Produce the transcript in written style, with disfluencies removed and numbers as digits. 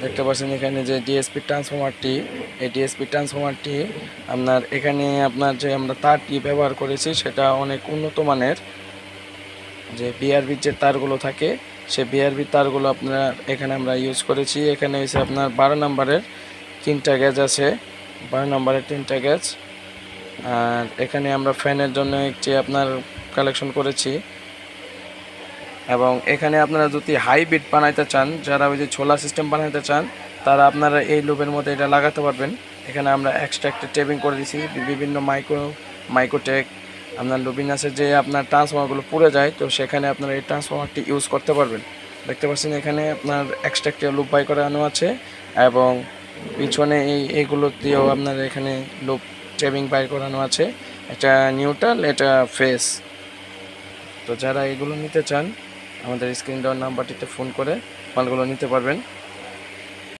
দেখতে পাচ্ছেন এখানে যে ডিএসপি ট্রান্সফরমারটি, এই ডিএসপি ট্রান্সফরমারটি আপনার এখানে আপনার যে আমরা তারটি ব্যবহার করেছি সেটা অনেক উন্নত মানের। যে বিআরবির যে তারগুলো থাকে সেই বিআরবির তারগুলো আপনার এখানে আমরা ইউজ করেছি। এখানে হচ্ছে আপনার 12 নম্বরের 3টা গ্যাজ আছে, 12 নম্বরের 3টা গ্যাজ। আর এখানে আমরা ফ্যানের জন্য একটি আপনার কালেকশন করেছি। এবং এখানে আপনারা যদি হাই বিট বানাইতে চান, যারা ওই যে ছোলা সিস্টেম বানাইতে চান, তারা আপনারা এই লুপের মধ্যে এটা লাগাতে পারবেন। এখানে আমরা এক্সট্রা একটা টেপিং করে দিয়েছি বিভিন্ন মাইক্রোটেক আপনার লুবিনাসের যে আপনার ট্রান্সফর্মারগুলো পুড়ে যায়, তো সেখানে আপনারা এই ট্রান্সফর্মারটি ইউজ করতে পারবেন। দেখতে পাচ্ছেন এখানে আপনার এক্সট্রা একটা লুপ বাই করানো আছে এবং পিছনে এইগুলো দিয়েও আপনার এখানে লুপ টেপিং বাই করানো আছে। এটা নিউট্রাল, এটা ফেস। তো যারা এগুলো নিতে চান আমাদের স্ক্রিন দেওয়ার নাম্বারটিতে ফোন করে মালগুলো নিতে পারবেন।